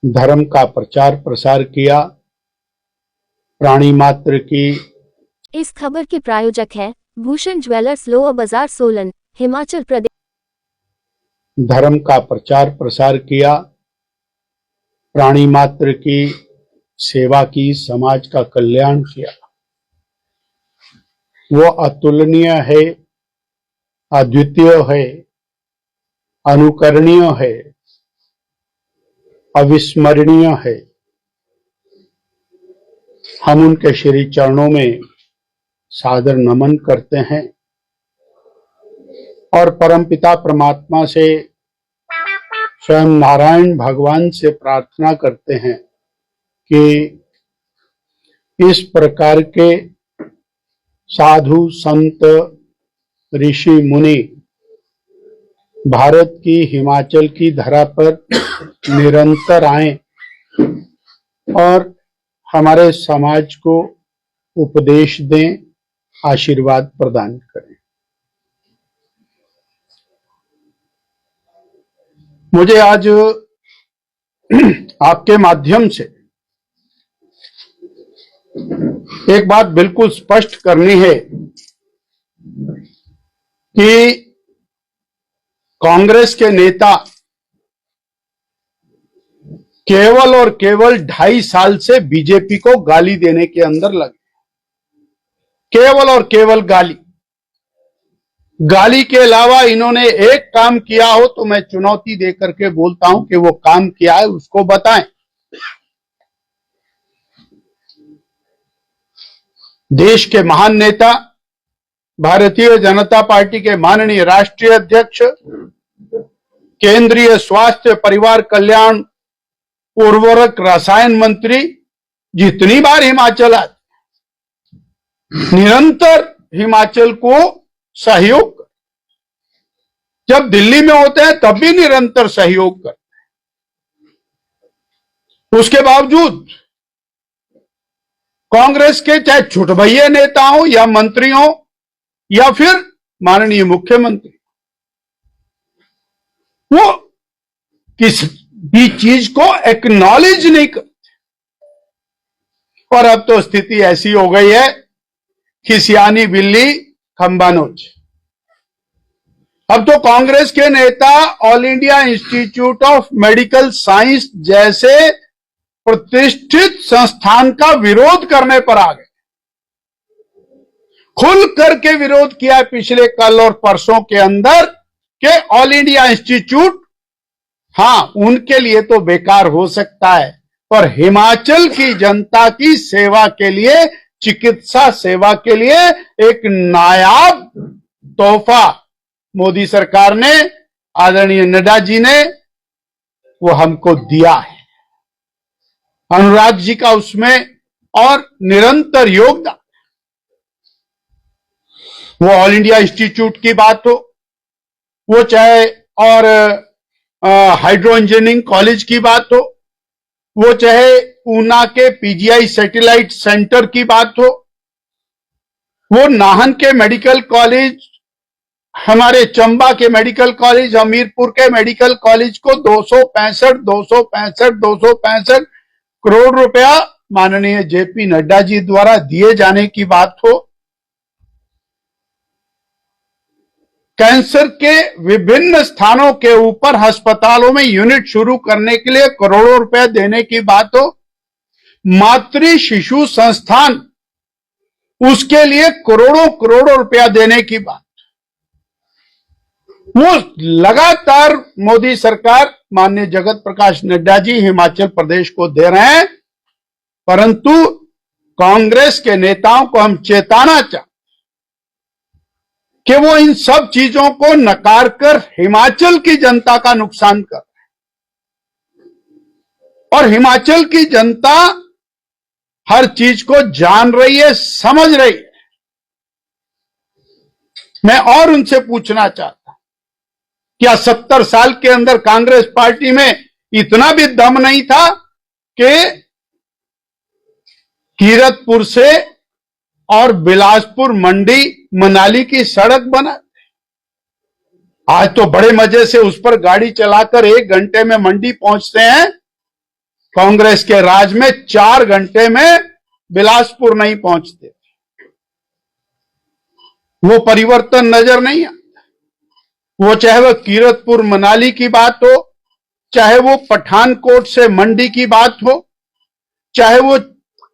धर्म का प्रचार प्रसार किया, प्राणी मात्र की। इस खबर के प्रायोजक है भूषण ज्वेलर्स, लोअर बाजार, सोलन, हिमाचल प्रदेश। धर्म का प्रचार प्रसार किया, प्राणी मात्र की सेवा की, समाज का कल्याण किया। वो अतुलनीय है, अद्वितीय है, अनुकरणीय है, अविस्मरणीय है। हम उनके श्री चरणों में सादर नमन करते हैं और परमपिता परमात्मा से, स्वयं नारायण भगवान से प्रार्थना करते हैं कि इस प्रकार के साधु संत ऋषि मुनि भारत की, हिमाचल की धरा पर निरंतर आएं और हमारे समाज को उपदेश दें, आशीर्वाद प्रदान करें। मुझे आज आपके माध्यम से एक बात बिल्कुल स्पष्ट करनी है कि कांग्रेस के नेता केवल और केवल 2.5 साल से बीजेपी को गाली देने के अंदर लगे। केवल और केवल गाली के अलावा इन्होंने एक काम किया हो तो मैं चुनौती दे करके बोलता हूं कि वो काम किया है, उसको बताएं। देश के महान नेता, भारतीय जनता पार्टी के माननीय राष्ट्रीय अध्यक्ष, केंद्रीय स्वास्थ्य परिवार कल्याण उर्वरक रसायन मंत्री जितनी बार हिमाचल आते, निरंतर हिमाचल को सहयोग कर, जब दिल्ली में होते हैं तब भी निरंतर सहयोग करते हैं। उसके बावजूद कांग्रेस के चाहे छुटभैये नेता हो या मंत्री हो या फिर माननीय मुख्यमंत्री, वो किस भी चीज को एक्नॉलेज नहीं करते। और अब तो स्थिति ऐसी हो गई है कि सियानी बिल्ली खंबा नोच। अब तो कांग्रेस के नेता all India institute of medical science जैसे प्रतिष्ठित संस्थान का विरोध करने पर आ गए। खुल करके विरोध किया पिछले कल और परसों के अंदर कि ऑल इंडिया इंस्टीट्यूट, हां उनके लिए तो बेकार हो सकता है, पर हिमाचल की जनता की सेवा के लिए, चिकित्सा सेवा के लिए एक नायाब तोहफा मोदी सरकार ने, आदरणीय नड्डा जी ने, वो हमको दिया है। अनुराग जी का उसमें और निरंतर योगदान। वो ऑल इंडिया इंस्टीट्यूट की बात हो, वो चाहे और हाइड्रो इंजीनियरिंग कॉलेज की बात हो, वो चाहे ऊना के पीजीआई सैटेलाइट सेंटर की बात हो, वो नाहन के मेडिकल कॉलेज, हमारे चंबा के मेडिकल कॉलेज, हमीरपुर के मेडिकल कॉलेज को 265 करोड़ रुपया माननीय जेपी नड्डा जी द्वारा दिए जाने की बात हो, कैंसर के विभिन्न स्थानों के ऊपर अस्पतालों में यूनिट शुरू करने के लिए करोड़ों रुपए देने की बात हो, मातृ शिशु संस्थान उसके लिए करोड़ों रुपया देने की बात, वो लगातार मोदी सरकार, माननीय जगत प्रकाश नड्डा जी हिमाचल प्रदेश को दे रहे हैं। परंतु कांग्रेस के नेताओं को हम चेताना चाहते कि वो इन सब चीजों को नकार कर हिमाचल की जनता का नुकसान कर रहे हैं। और हिमाचल की जनता हर चीज को जान रही है, समझ रही है। मैं और उनसे पूछना चाहता, क्या 70 साल के अंदर कांग्रेस पार्टी में इतना भी दम नहीं था कि कीरतपुर से और बिलासपुर मंडी मनाली की सड़क बना? आज तो बड़े मजे से उस पर गाड़ी चलाकर 1 घंटे में मंडी पहुंचते हैं। कांग्रेस के राज में 4 घंटे में बिलासपुर नहीं पहुंचते। वो परिवर्तन नजर नहीं आता। वो चाहे वह कीरतपुर मनाली की बात हो, चाहे वो पठानकोट से मंडी की बात हो, चाहे वो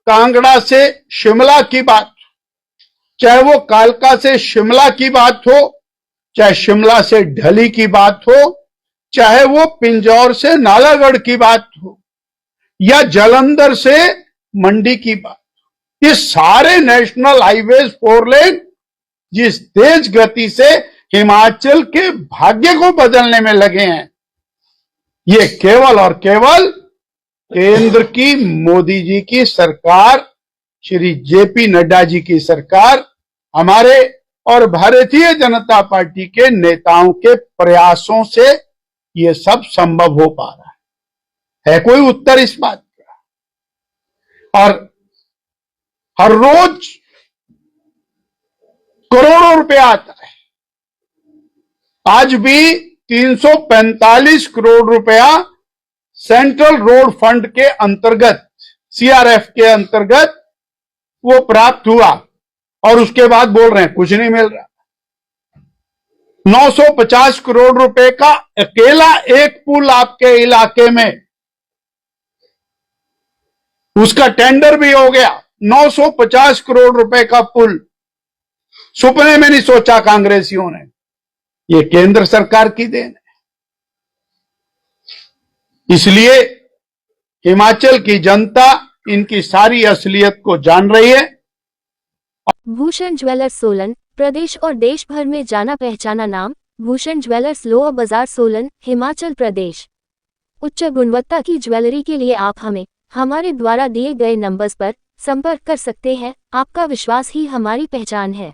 कांगड़ा से शिमला की बात हो, चाहे वो कालका से शिमला की बात हो, चाहे शिमला से ढली की बात हो, चाहे वो पिंजौर से नालागढ़ की बात हो, या जालंधर से मंडी की बात हो, ये सारे नेशनल हाईवेज 4 लेन जिस तेज गति से हिमाचल के भाग्य को बदलने में लगे हैं, ये केवल और केवल केंद्र की मोदी जी की सरकार, श्री जेपी नड्डा जी की सरकार, हमारे और भारतीय जनता पार्टी के नेताओं के प्रयासों से ये सब संभव हो पा रहा है कोई उत्तर इस बात का? और हर रोज करोड़ों रुपया आता है। आज भी 345 करोड़ रुपया सेंट्रल रोड फंड के अंतर्गत, सीआरएफ के अंतर्गत वो प्राप्त हुआ, और उसके बाद बोल रहे हैं कुछ नहीं मिल रहा। 950 करोड़ रुपए का अकेला एक पुल आपके इलाके में, उसका टेंडर भी हो गया। 950 करोड़ रुपए का पुल सपने में नहीं सोचा कांग्रेसियों ने। ये केंद्र सरकार की देन है। इसलिए हिमाचल की जनता इनकी सारी असलियत को जान रही है। भूषण ज्वेलर्स सोलन, प्रदेश और देश भर में जाना पहचाना नाम। भूषण ज्वेलर्स लोअर बाजार सोलन, हिमाचल प्रदेश। उच्च गुणवत्ता की ज्वेलरी के लिए आप हमें हमारे द्वारा दिए गए नंबर्स पर संपर्क कर सकते हैं। आपका विश्वास ही हमारी पहचान है।